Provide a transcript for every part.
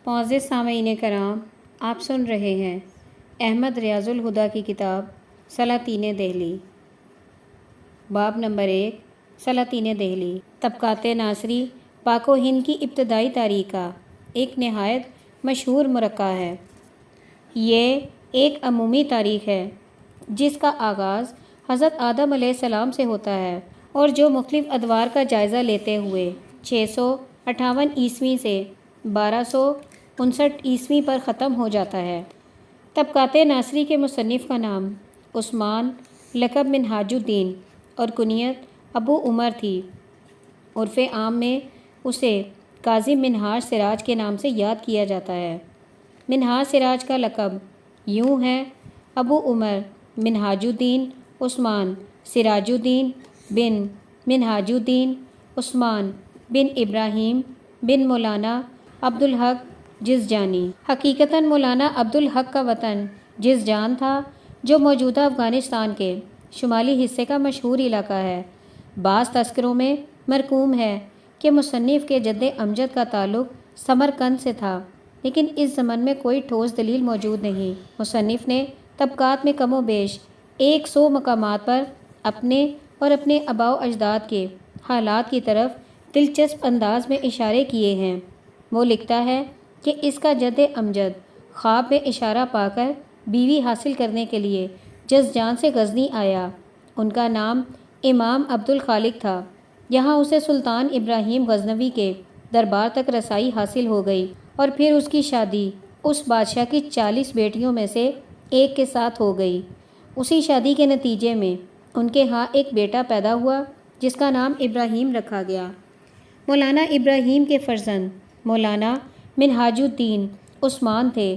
معزز سامعین کرام، آپ سن رہے ہیں احمد ریاض الہدیٰ کی کتاب سلاطین دہلی، باب نمبر 1، سلاطین دہلی۔ طبقات ناصری پاک و ہند کی ابتدائی تاریخ کا ایک نہایت مشہور مرقع ہے۔ یہ ایک عمومی تاریخ ہے جس کا آغاز حضرت آدم علیہ السلام سے ہوتا ہے اور جو مختلف ادوار کا جائزہ لیتے ہوئے 658 عیسوی سے 1259 عیسوی پر ختم ہو جاتا ہے۔ طبقات ناصری کے مصنف کا نام عثمان لقب منہاج الدین اور کنیت ابو عمر تھی۔ عرف عام میں اسے قاضی منہاج سراج کے نام سے یاد کیا جاتا ہے۔ منہاج سراج کا لقب یوں ہے: ابو عمر منہاج الدین عثمان سراج الدین بن منہاج الدین عثمان بن ابراہیم بن مولانا عبدالحق جزجانی۔ حقیقتاً مولانا عبدالحق کا وطن جزجان تھا، جو موجودہ افغانستان کے شمالی حصے کا مشہور علاقہ ہے۔ بعض تذکروں میں مرقوم ہے کہ مصنف کے جد امجد کا تعلق سمرقند سے تھا، لیکن اس ضمن میں کوئی ٹھوس دلیل موجود نہیں۔ مصنف نے طبقات میں کم و بیش 100 مقامات پر اپنے اور اپنے آباء و اجداد کے حالات کی طرف دلچسپ انداز میں اشارے کیے ہیں۔ وہ لکھتا ہے کہ اس کا جد امجد خواب میں اشارہ پا کر بیوی حاصل کرنے کے لیے جزجان سے غزنی آیا۔ ان کا نام امام عبدالخالق تھا۔ یہاں اسے سلطان ابراہیم غزنوی کے دربار تک رسائی حاصل ہو گئی اور پھر اس کی شادی اس بادشاہ کی 40 بیٹیوں میں سے ایک کے ساتھ ہو گئی۔ اسی شادی کے نتیجے میں ان کے ہاں ایک بیٹا پیدا ہوا جس کا نام ابراہیم رکھا گیا۔ مولانا ابراہیم کے فرزند مولانا منہاج الدین عثمان تھے۔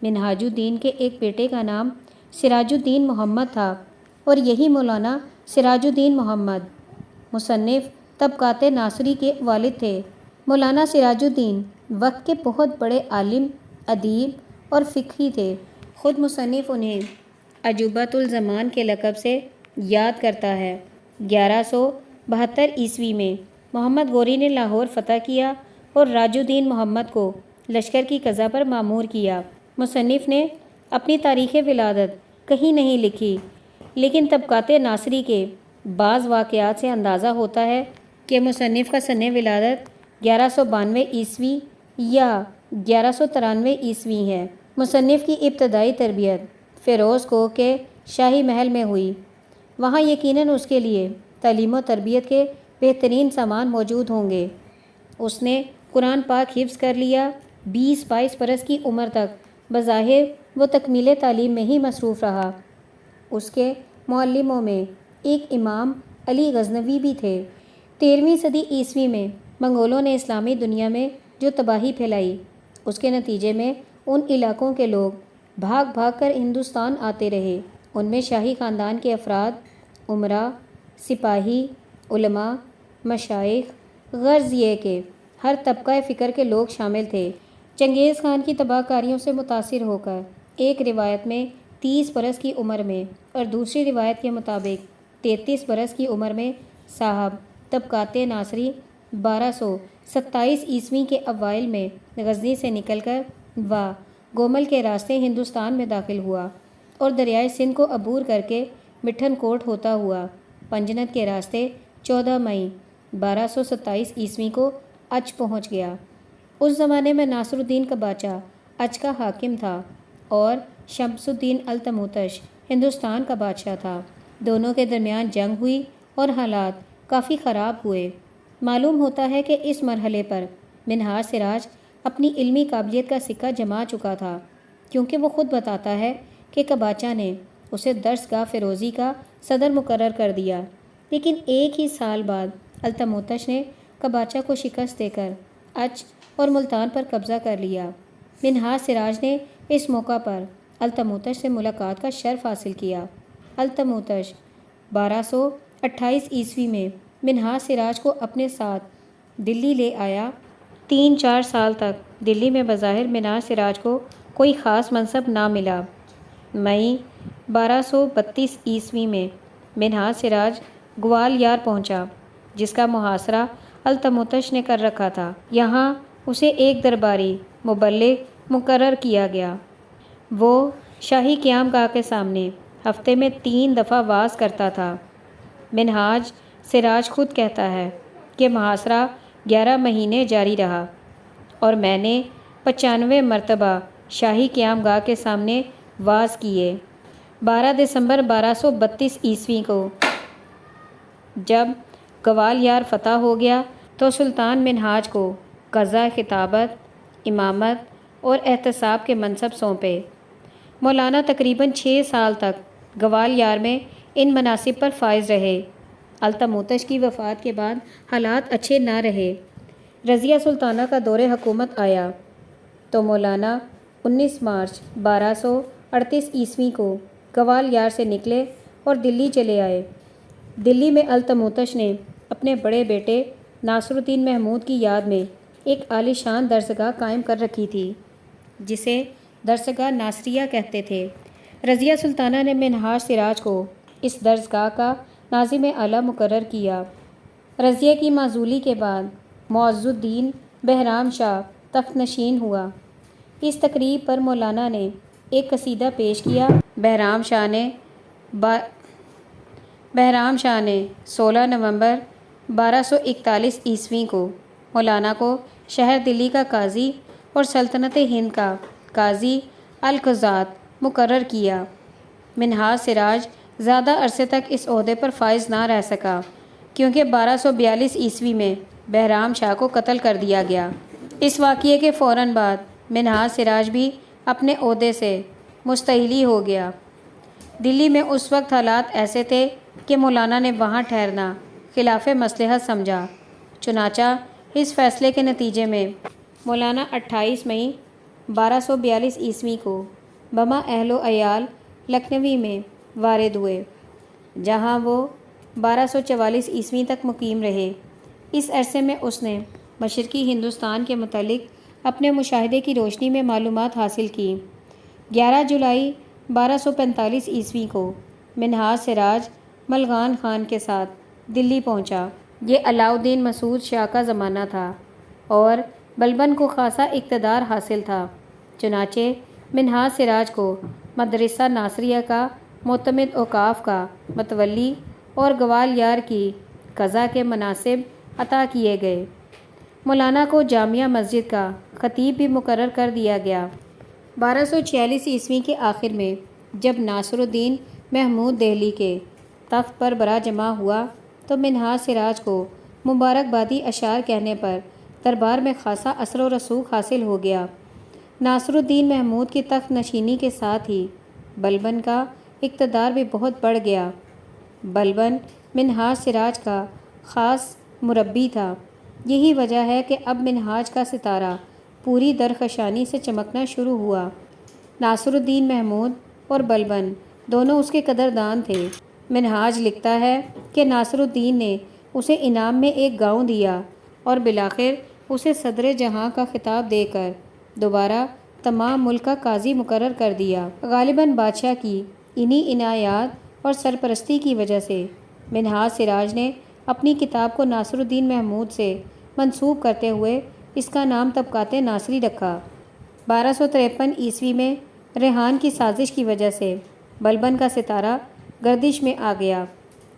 منہاج الدین کے ایک بیٹے کا نام سراج الدین محمد تھا اور یہی مولانا سراج الدین محمد مصنف طبقات ناصری کے والد تھے۔ مولانا سراج الدین وقت کے بہت بڑے عالم، ادیب اور فقیہ تھے۔ خود مصنف انہیں عجوبۃ الزمان کے لقب سے یاد کرتا ہے۔ 1172 عیسوی میں محمد غوری نے لاہور فتح کیا اور راج الدین محمد کو لشکر کی قضا پر مامور کیا۔ مصنف نے اپنی تاریخ ولادت کہیں نہیں لکھی، لیکن طبقات ناصری کے بعض واقعات سے اندازہ ہوتا ہے کہ مصنف کا سن ولادت 1192 عیسوی یا 1193 عیسوی ہے۔ مصنف کی ابتدائی تربیت فیروز کوہ کے شاہی محل میں ہوئی۔ وہاں یقیناً اس کے لیے تعلیم و تربیت کے بہترین سامان موجود ہوں گے۔ اس نے قرآن پاک حفظ کر لیا۔ 20-22 برس کی عمر تک بظاہر وہ تکمیل تعلیم میں ہی مصروف رہا۔ اس کے معلموں میں ایک امام علی غزنوی بھی تھے۔ 13ویں صدی عیسوی میں منگولوں نے اسلامی دنیا میں جو تباہی پھیلائی، اس کے نتیجے میں ان علاقوں کے لوگ بھاگ بھاگ کر ہندوستان آتے رہے۔ ان میں شاہی خاندان کے افراد، امراء، سپاہی، علماء، مشائخ، غرض یہ کہ ہر طبقہ فکر کے لوگ شامل تھے۔ چنگیز خان کی تباہ کاریوں سے متاثر ہو کر ایک روایت میں 30 برس کی عمر میں اور دوسری روایت کے مطابق 33 برس کی عمر میں صاحب طبقات ناصری 1227 عیسوی کے اوائل میں غزنی سے نکل کر گومل کے راستے ہندوستان میں داخل ہوا اور دریائے سندھ کو عبور کر کے مٹھن کوٹ ہوتا ہوا پنجنت کے راستے 14 مئی 1227 عیسوی کو اچ پہنچ گیا۔ اس زمانے میں ناصر الدین کا باچا اچ کا حاکم تھا اور شمس الدین التموتش ہندوستان کا بادشاہ تھا۔ دونوں کے درمیان جنگ ہوئی اور حالات کافی خراب ہوئے۔ معلوم ہوتا ہے کہ اس مرحلے پر منہاج سراج اپنی علمی قابلیت کا سکہ جما چکا تھا، کیونکہ وہ خود بتاتا ہے کہ کباچا نے اسے درس گاہ فیروزی کا صدر مقرر کر دیا، لیکن ایک ہی سال بعد التموتش نے کباچا کو شکست دے کر اچ اور ملتان پر قبضہ کر لیا۔ منہاج سراج نے اس موقع پر التموتش سے ملاقات کا شرف حاصل کیا۔ التموتش 1228 عیسوی میں منہاج سراج کو اپنے ساتھ دلی لے آیا۔ 3-4 سال تک دلی میں بظاہر منہاج سراج کو کوئی خاص منصب نہ ملا۔ مئی 1232 عیسوی میں منہاج سراج گوالیار پہنچا، جس کا محاصرہ التموتش نے کر رکھا تھا۔ یہاں اسے ایک درباری مبلغ مقرر کیا گیا۔ وہ شاہی قیام گاہ کے سامنے ہفتے میں 3 دفعہ وعظ کرتا تھا۔ منہاج سراج خود کہتا ہے کہ محاصرہ 11 مہینے جاری رہا اور میں نے 95 مرتبہ شاہی قیام گاہ کے سامنے وعظ کیے۔ 12 دسمبر 1232 عیسوی کو جب گوالیار فتح ہو گیا تو سلطان منہاج کو قضا، خطابت، امامت اور احتساب کے منصب سونپے۔ مولانا تقریباً 6 سال تک گوالیار میں ان مناصب پر فائز رہے۔ التمطش کی وفات کے بعد حالات اچھے نہ رہے۔ رضیہ سلطانہ کا دور حکومت آیا تو مولانا 19 مارچ 1238 عیسوی کو گوالیار سے نکلے اور دلی چلے آئے۔ دلی میں التمطش نے اپنے بڑے بیٹے ناصر الدین محمود کی یاد میں ایک عالی شان درسگاہ قائم کر رکھی تھی، جسے درسگاہ ناصریہ کہتے تھے۔ رضیہ سلطانہ نے منہاج سراج کو اس درسگاہ کا ناظم اعلیٰ مقرر کیا۔ رضیہ کی معزولی کے بعد معز الدین بہرام شاہ تخت نشین ہوا۔ اس تقریب پر مولانا نے ایک قصیدہ پیش کیا۔ بہرام شاہ نے 16 نومبر 1241 عیسوی کو مولانا کو شہر دلی کا قاضی اور سلطنت ہند کا قاضی القضات مقرر کیا۔ منہاج سراج زیادہ عرصے تک اس عہدے پر فائز نہ رہ سکا کیونکہ 1242 عیسوی میں بہرام شاہ کو قتل کر دیا گیا۔ اس واقعے کے فوراً بعد منہاج سراج بھی اپنے عہدے سے مستعلی ہو گیا۔ دلی میں اس وقت حالات ایسے تھے کہ مولانا نے وہاں ٹھہرنا خلاف مصلحت سمجھا۔ چنانچہ اس فیصلے کے نتیجے میں مولانا 28 مئی 1242 عیسوی کو بما اہل و عیال لکھنوی میں وارد ہوئے، جہاں وہ 1244 عیسوی تک مقیم رہے۔ اس عرصے میں اس نے مشرقی ہندوستان کے متعلق اپنے مشاہدے کی روشنی میں معلومات حاصل کی۔ 11 جولائی 1245 عیسوی کو منہاج سراج ملغان خان کے ساتھ دلی پہنچا۔ یہ علاء الدین مسعود شاہ کا زمانہ تھا اور بلبن کو خاصا اقتدار حاصل تھا۔ چنانچہ منہاج سراج کو مدرسہ ناصریہ کا معتمد اوقاف کا متولی اور گوالیار کی قضا کے مناصب عطا کیے گئے۔ مولانا کو جامعہ مسجد کا خطیب بھی مقرر کر دیا گیا۔ 1246 عیسوی کے آخر میں جب ناصر الدین محمود دہلی کے تخت پر برا جمع ہوا تو منہاج سراج کو مبارکبادی اشعار کہنے پر دربار میں خاصا اثر و رسوخ حاصل ہو گیا۔ ناصر الدین محمود کی تخت نشینی کے ساتھ ہی بلبن کا اقتدار بھی بہت بڑھ گیا۔ بلبن منہاج سراج کا خاص مربی تھا۔ یہی وجہ ہے کہ اب منہاج کا ستارہ پوری درخشانی سے چمکنا شروع ہوا۔ ناصر الدین محمود اور بلبن دونوں اس کے قدردان تھے۔ منہاج لکھتا ہے کہ ناصر الدین نے اسے انعام میں ایک گاؤں دیا اور بالآخر اسے صدر جہاں کا خطاب دے کر دوبارہ تمام ملک کا قاضی مقرر کر دیا۔ غالباً بادشاہ کی انہی عنایات اور سرپرستی کی وجہ سے منہاج سراج نے اپنی کتاب کو ناصر الدین محمود سے منسوب کرتے ہوئے اس کا نام طبقات ناصری رکھا۔ 1253 عیسوی میں ریحان کی سازش کی وجہ سے بلبن کا ستارہ گردش میں آ گیا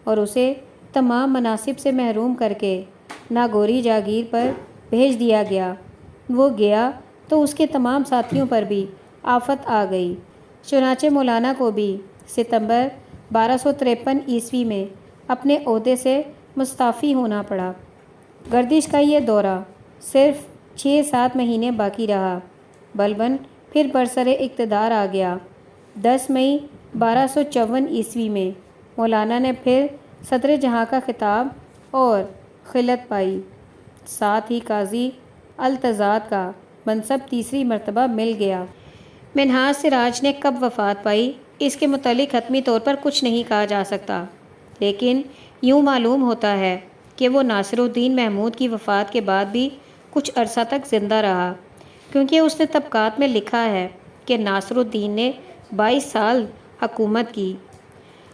اور اسے تمام مناصب سے محروم کر کے ناگوری جاگیر پر بھیج دیا گیا۔ وہ گیا تو اس کے تمام ساتھیوں پر بھی آفت آ گئی۔ چنانچہ مولانا کو بھی ستمبر 1253 عیسوی میں اپنے عہدے سے مستعفی ہونا پڑا۔ گردش کا یہ دورہ صرف 6-7 مہینے باقی رہا۔ بلبن پھر برسر اقتدار آ گیا۔ 10 مئی 1254 عیسوی میں مولانا نے پھر صدر جہاں کا خطاب اور خلعت پائی، ساتھ ہی قاضی القضات کا منصب تیسری مرتبہ مل گیا۔ منہاج سراج نے کب وفات پائی اس کے متعلق حتمی طور پر کچھ نہیں کہا جا سکتا، لیکن یوں معلوم ہوتا ہے کہ وہ ناصر الدین محمود کی وفات کے بعد بھی کچھ عرصہ تک زندہ رہا، کیونکہ اس نے طبقات میں لکھا ہے کہ ناصر الدین نے 22 سال حکومت کی۔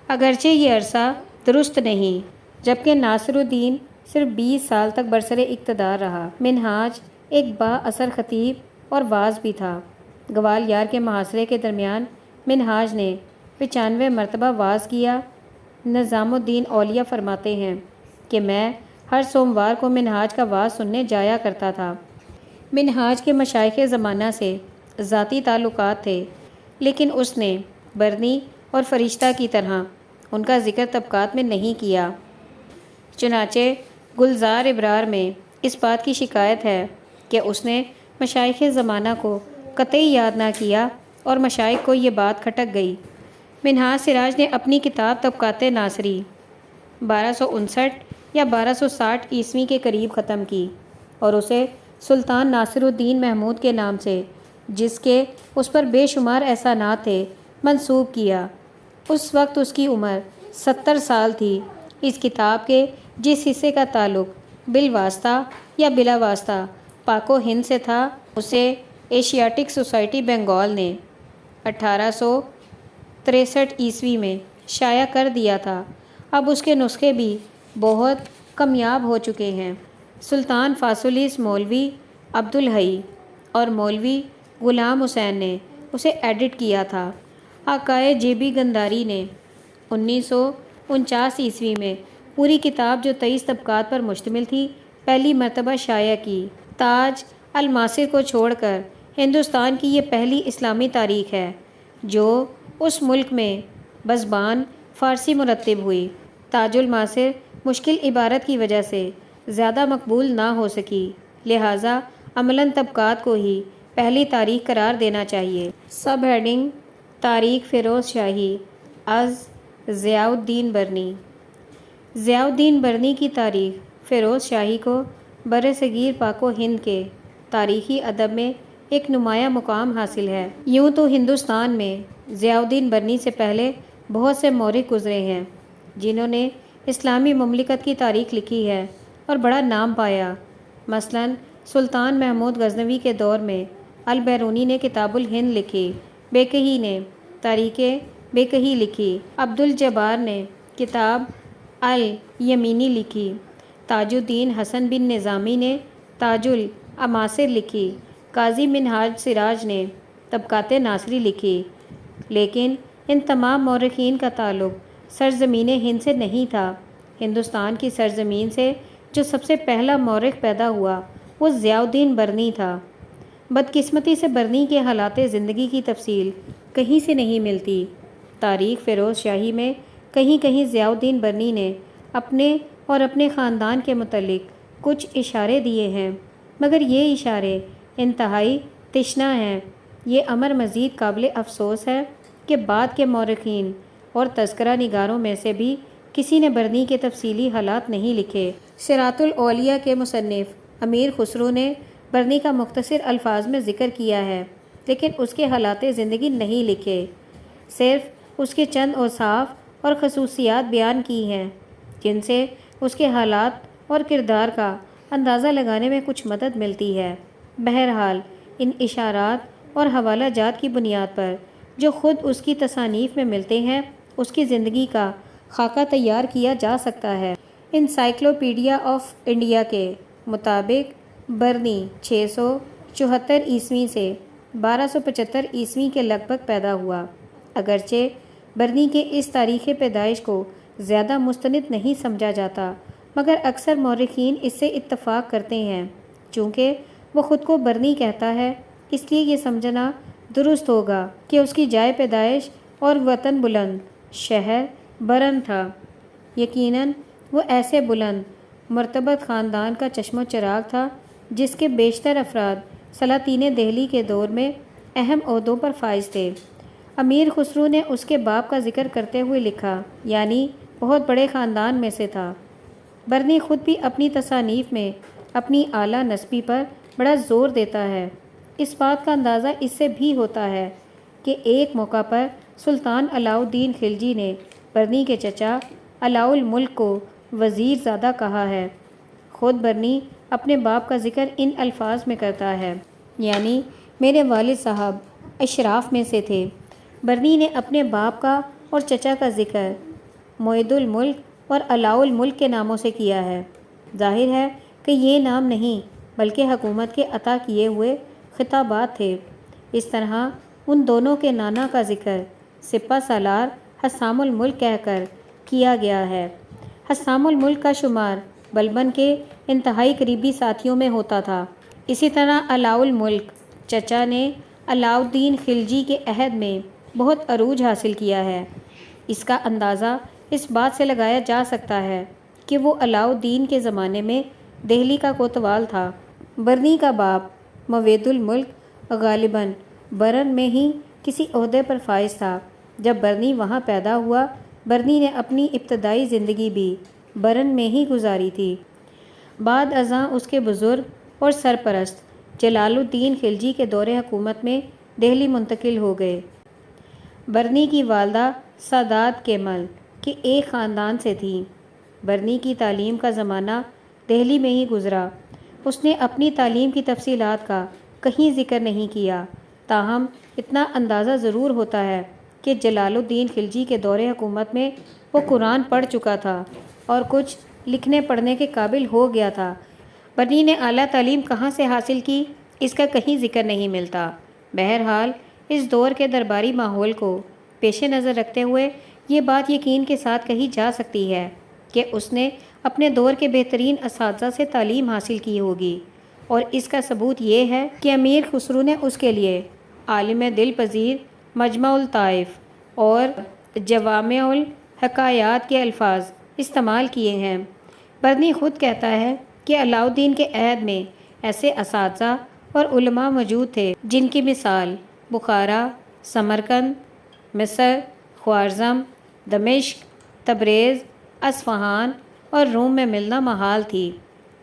اگرچہ یہ عرصہ درست نہیں، جبکہ ناصر الدین صرف 20 سال تک برسر اقتدار رہا۔ منہاج ایک با اثر خطیب اور واز بھی تھا۔ گوالیار کے محاصرے کے درمیان منہاج نے 95 مرتبہ واز کیا۔ نظام الدین اولیاء فرماتے ہیں کہ میں ہر سوموار کو منہاج کا واز سننے جایا کرتا تھا۔ منہاج کے مشائخ زمانہ سے ذاتی تعلقات تھے، لیکن اس نے برنی اور فرشتہ کی طرح ان کا ذکر طبقات میں نہیں کیا۔ چنانچہ گلزار ابرار میں اس بات کی شکایت ہے کہ اس نے مشائخ زمانہ کو قطعی یاد نہ کیا اور مشائخ کو یہ بات کھٹک گئی۔ منہاج سراج نے اپنی کتاب طبقات ناصری 1259 یا 1260 عیسوی کے قریب ختم کی اور اسے سلطان ناصر الدین محمود کے نام سے، جس کے اس پر بے شمار احسانات تھے، منسوب کیا۔ اس وقت اس کی عمر 70 سال تھی۔ اس کتاب کے جس حصے کا تعلق بالواسطہ یا بلا واسطہ پاک و ہند سے تھا، اسے ایشیاٹک سوسائٹی بنگال نے 1863 عیسوی میں شائع کر دیا تھا۔ اب اس کے نسخے بھی بہت کمیاب ہو چکے ہیں۔ سلطان فاصلیس مولوی عبدالحی اور مولوی غلام حسین نے اسے ایڈٹ کیا تھا۔ آقائے جیبی گنداری نے 1949 عیسوی میں پوری کتاب جو 23 طبقات پر مشتمل تھی پہلی مرتبہ شائع کی۔ تاج الماصر کو چھوڑ کر ہندوستان کی یہ پہلی اسلامی تاریخ ہے جو اس ملک میں بزبان فارسی مرتب ہوئی۔ تاج الماصر مشکل عبارت کی وجہ سے زیادہ مقبول نہ ہو سکی، لہٰذا عملاً طبقات کو ہی پہلی تاریخ قرار دینا چاہیے۔ سب ہیڈنگ: تاریخ فیروز شاہی از ضیاء الدین برنی۔ ضیاء الدین برنی کی تاریخ فیروز شاہی کو برصغیر پاک و ہند کے تاریخی ادب میں ایک نمایاں مقام حاصل ہے۔ یوں تو ہندوستان میں ضیاء الدین برنی سے پہلے بہت سے مورخ گزرے ہیں جنہوں نے اسلامی مملکت کی تاریخ لکھی ہے اور بڑا نام پایا۔ مثلاً سلطان محمود غزنوی کے دور میں البیرونی نے کتاب الہند لکھی، بیکہی نے تاریخ بیکہی لکھی، عبدالجبار نے کتاب الیمینی لکھی، تاج الدین حسن بن نظامی نے تاج العماصر لکھی، قاضی منہاج سراج نے طبقات ناصری لکھی۔ لیکن ان تمام مورخین کا تعلق سرزمین ہند سے نہیں تھا۔ ہندوستان کی سرزمین سے جو سب سے پہلا مورخ پیدا ہوا وہ ضیاء الدین برنی تھا۔ بدقسمتی سے برنی کے حالات زندگی کی تفصیل کہیں سے نہیں ملتی۔ تاریخ فیروز شاہی میں کہیں کہیں ضیاء الدین برنی نے اپنے اور اپنے خاندان کے متعلق کچھ اشارے دیے ہیں، مگر یہ اشارے انتہائی تشنہ ہیں۔ یہ امر مزید قابل افسوس ہے کہ بعد کے مورخین اور تذکرہ نگاروں میں سے بھی کسی نے برنی کے تفصیلی حالات نہیں لکھے۔ سیرۃ الاولیاء کے مصنف امیر خسرو نے برنی کا مختصر الفاظ میں ذکر کیا ہے، لیکن اس کے حالات زندگی نہیں لکھے، صرف اس کے چند اوصاف اور خصوصیات بیان کی ہیں جن سے اس کے حالات اور کردار کا اندازہ لگانے میں کچھ مدد ملتی ہے۔ بہرحال ان اشارات اور حوالہ جات کی بنیاد پر جو خود اس کی تصانیف میں ملتے ہیں اس کی زندگی کا خاکہ تیار کیا جا سکتا ہے۔ انسائکلوپیڈیا آف انڈیا کے مطابق برنی 674 عیسوی سے 1275 عیسوی کے لگ بھگ پیدا ہوا۔ اگرچہ برنی کے اس تاریخ پیدائش کو زیادہ مستند نہیں سمجھا جاتا، مگر اکثر مورخین اس سے اتفاق کرتے ہیں۔ چونکہ وہ خود کو برنی کہتا ہے، اس لیے یہ سمجھنا درست ہوگا کہ اس کی جائے پیدائش اور وطن بلند شہر برن تھا۔ یقیناً وہ ایسے بلند مرتبت خاندان کا چشم و چراغ تھا جس کے بیشتر افراد سلاطین دہلی کے دور میں اہم عہدوں پر فائز تھے۔ امیر خسرو نے اس کے باپ کا ذکر کرتے ہوئے لکھا، یعنی بہت بڑے خاندان میں سے تھا۔ برنی خود بھی اپنی تصانیف میں اپنی اعلیٰ نسبی پر بڑا زور دیتا ہے۔ اس بات کا اندازہ اس سے بھی ہوتا ہے کہ ایک موقع پر سلطان علاء الدین خلجی نے برنی کے چچا علاء الملک کو وزیر زادہ کہا ہے۔ خود برنی اپنے باپ کا ذکر ان الفاظ میں کرتا ہے، یعنی میرے والد صاحب اشراف میں سے تھے۔ برنی نے اپنے باپ کا اور چچا کا ذکر معید الملک اور علاء الملک کے ناموں سے کیا ہے۔ ظاہر ہے کہ یہ نام نہیں بلکہ حکومت کے عطا کیے ہوئے خطابات تھے۔ اس طرح ان دونوں کے نانا کا ذکر سپہ سالار حسام الملک کہہ کر کیا گیا ہے۔ حسام الملک کا شمار بلبن کے انتہائی قریبی ساتھیوں میں ہوتا تھا۔ اسی طرح علاء الملک چچا نے علاء الدین خلجی کے عہد میں بہت عروج حاصل کیا ہے۔ اس کا اندازہ اس بات سے لگایا جا سکتا ہے کہ وہ علاء الدین کے زمانے میں دہلی کا کوتوال تھا۔ برنی کا باپ موید الملک غالباً برن میں ہی کسی عہدے پر فائز تھا۔ جب برنی وہاں پیدا ہوا، برنی نے اپنی ابتدائی زندگی بھی برن میں ہی گزاری تھی۔ بعد ازاں اس کے بزرگ اور سرپرست جلال الدین خلجی کے دور حکومت میں دہلی منتقل ہو گئے۔ برنی کی والدہ سادات کیمل کے ایک خاندان سے تھیں۔ برنی کی تعلیم کا زمانہ دہلی میں ہی گزرا۔ اس نے اپنی تعلیم کی تفصیلات کا کہیں ذکر نہیں کیا، تاہم اتنا اندازہ ضرور ہوتا ہے کہ جلال الدین خلجی کے دور حکومت میں وہ قرآن پڑھ چکا تھا اور کچھ لکھنے پڑھنے کے قابل ہو گیا تھا۔ برنی نے اعلیٰ تعلیم کہاں سے حاصل کی، اس کا کہیں ذکر نہیں ملتا۔ بہرحال اس دور کے درباری ماحول کو پیش نظر رکھتے ہوئے یہ بات یقین کے ساتھ کہی جا سکتی ہے کہ اس نے اپنے دور کے بہترین اساتذہ سے تعلیم حاصل کی ہوگی، اور اس کا ثبوت یہ ہے کہ امیر خسرو نے اس کے لیے عالم دل پذیر مجمع الطائف اور جوامع الحکایات کے الفاظ استعمال کیے ہیں۔ برنی خود کہتا ہے کہ علاء الدین کے عہد میں ایسے اساتذہ اور علماء موجود تھے جن کی مثال بخارا، سمرقند، مصر، خوارزم، دمشق، تبریز، اصفہان اور روم میں ملنا محال تھی۔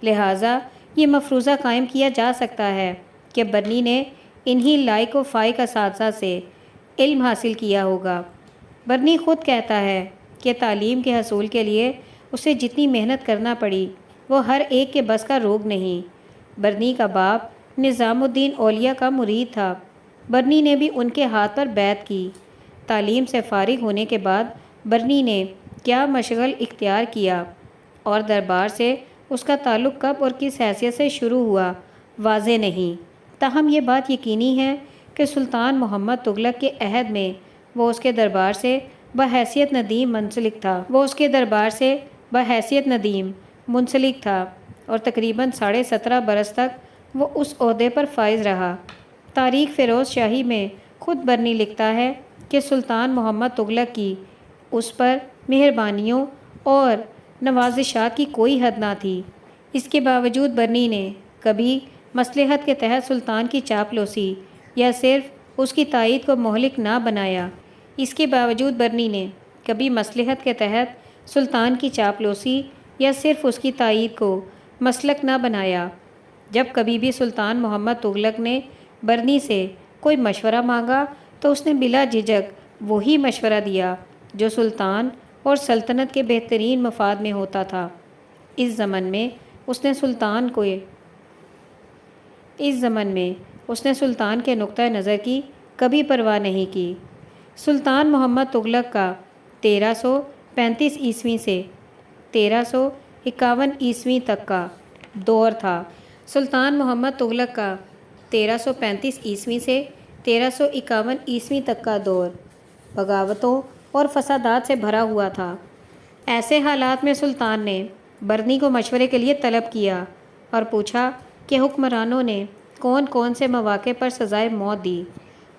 لہٰذا یہ مفروضہ قائم کیا جا سکتا ہے کہ برنی نے انہی لائق و فائق اساتذہ سے علم حاصل کیا ہوگا۔ برنی خود کہتا ہے کہ تعلیم کے حصول کے لیے اسے جتنی محنت کرنا پڑی وہ ہر ایک کے بس کا روگ نہیں۔ برنی کا باپ نظام الدین اولیاء کا مرید تھا۔ برنی نے بھی ان کے ہاتھ پر بیعت کی۔ تعلیم سے فارغ ہونے کے بعد برنی نے کیا مشغل اختیار کیا اور دربار سے اس کا تعلق کب اور کس حیثیت سے شروع ہوا واضح نہیں، تاہم یہ بات یقینی ہے کہ سلطان محمد تغلق کے عہد میں وہ اس کے دربار سے بحیثیت ندیم منسلک تھا اور تقریباً 17.5 برس تک وہ اس عہدے پر فائز رہا۔ تاریخ فیروز شاہی میں خود برنی لکھتا ہے کہ سلطان محمد تغلق کی اس پر مہربانیوں اور نوازشات کی کوئی حد نہ تھی۔ اس کے باوجود برنی نے کبھی مصلحت کے تحت سلطان کی چاپلوسی یا صرف اس کی تائید کو مہلک نہ بنایا۔ اس کے باوجود برنی نے کبھی مصلحت کے تحت سلطان کی چاپلوسی یا صرف اس کی تائید کو مسلک نہ بنایا۔ جب کبھی بھی سلطان محمد تغلق نے برنی سے کوئی مشورہ مانگا تو اس نے بلا جھجک وہی مشورہ دیا جو سلطان اور سلطنت کے بہترین مفاد میں ہوتا تھا۔ اس زمن میں اس نے سلطان کے نقطۂ نظر کی کبھی پرواہ نہیں کی۔ سلطان محمد تغلق کا 1335 عیسوی سے 1351 عیسوی تک کا دور تھا۔ سلطان محمد تغلق کا 1335 عیسوی سے 1351 عیسوی تک کا دور بغاوتوں اور فسادات سے بھرا ہوا تھا۔ ایسے حالات میں سلطان نے برنی کو مشورے کے لیے طلب کیا اور پوچھا کہ حکمرانوں نے کون کون سے مواقع پر سزائے موت دی۔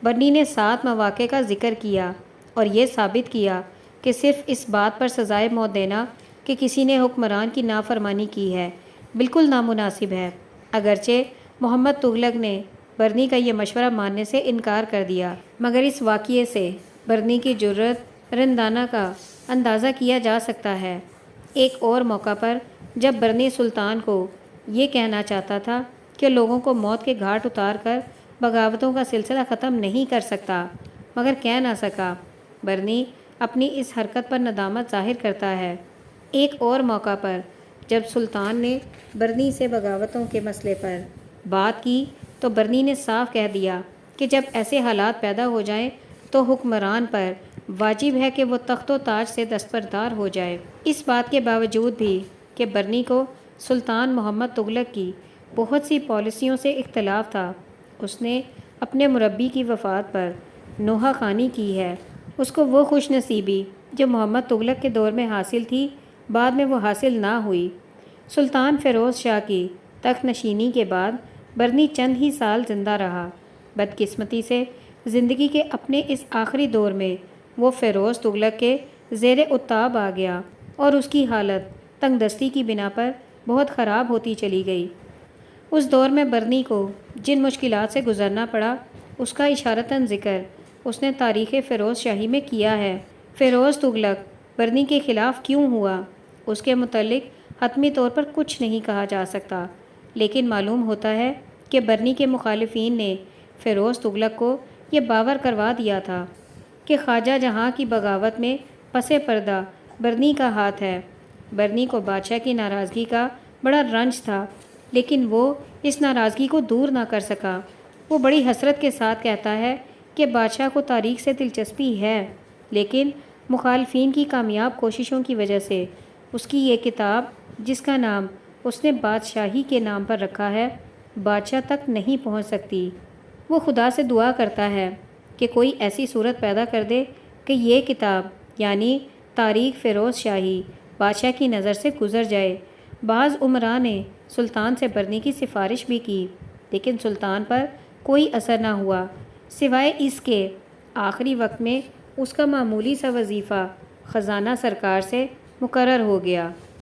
برنی نے 7 مواقع کا ذکر کیا اور یہ ثابت کیا کہ صرف اس بات پر سزائے موت دینا کہ کسی نے حکمران کی نافرمانی کی ہے بالکل نامناسب ہے، اگرچہ محمد تغلق نے برنی کا یہ مشورہ ماننے سے انکار کر دیا، مگر اس واقعے سے برنی کی جرأت رندانہ کا اندازہ کیا جا سکتا ہے۔ ایک اور موقع پر جب برنی سلطان کو یہ کہنا چاہتا تھا کہ لوگوں کو موت کے گھاٹ اتار کر بغاوتوں کا سلسلہ ختم نہیں کر سکتا، مگر کہہ نہ سکا، برنی اپنی اس حرکت پر ندامت ظاہر کرتا ہے۔ ایک اور موقع پر جب سلطان نے برنی سے بغاوتوں کے مسئلے پر بات کی تو برنی نے صاف کہہ دیا کہ جب ایسے حالات پیدا ہو جائیں تو حکمران پر واجب ہے کہ وہ تخت و تاج سے دستبردار ہو جائے۔ اس بات کے باوجود بھی کہ برنی کو سلطان محمد تغلق کی بہت سی پالیسیوں سے اختلاف تھا، اس نے اپنے مربی کی وفات پر نوحہ خوانی کی ہے۔ اس کو وہ خوش نصیبی جو محمد تغلق کے دور میں حاصل تھی بعد میں وہ حاصل نہ ہوئی۔ سلطان فیروز شاہ کی تخت نشینی کے بعد برنی چند ہی سال زندہ رہا۔ بدقسمتی سے زندگی کے اپنے اس آخری دور میں وہ فیروز تغلق کے زیر اتاب آ گیا اور اس کی حالت تنگ دستی کی بنا پر بہت خراب ہوتی چلی گئی۔ اس دور میں برنی کو جن مشکلات سے گزرنا پڑا اس کا اشارتاً ذکر اس نے تاریخ فیروز شاہی میں کیا ہے۔ فیروز تغلق برنی کے خلاف کیوں ہوا اس کے متعلق حتمی طور پر کچھ نہیں کہا جا سکتا، لیکن معلوم ہوتا ہے کہ برنی کے مخالفین نے فیروز تغلق کو یہ باور کروا دیا تھا کہ خواجہ جہاں کی بغاوت میں پس پردہ برنی کا ہاتھ ہے۔ برنی کو بادشاہ کی ناراضگی کا بڑا رنج تھا، لیکن وہ اس ناراضگی کو دور نہ کر سکا۔ وہ بڑی حسرت کے ساتھ کہتا ہے کہ بادشاہ کو تاریخ سے دلچسپی ہے، لیکن مخالفین کی کامیاب کوششوں کی وجہ سے اس کی یہ کتاب جس کا نام اس نے بادشاہی کے نام پر رکھا ہے بادشاہ تک نہیں پہنچ سکتی۔ وہ خدا سے دعا کرتا ہے کہ کوئی ایسی صورت پیدا کر دے کہ یہ کتاب یعنی تاریخ فیروز شاہی بادشاہ کی نظر سے گزر جائے۔ بعض عمراء نے سلطان سے برنی کی سفارش بھی کی، لیکن سلطان پر کوئی اثر نہ ہوا سوائے اس کے آخری وقت میں اس کا معمولی سا وظیفہ خزانہ سرکار سے مقرر ہو گیا۔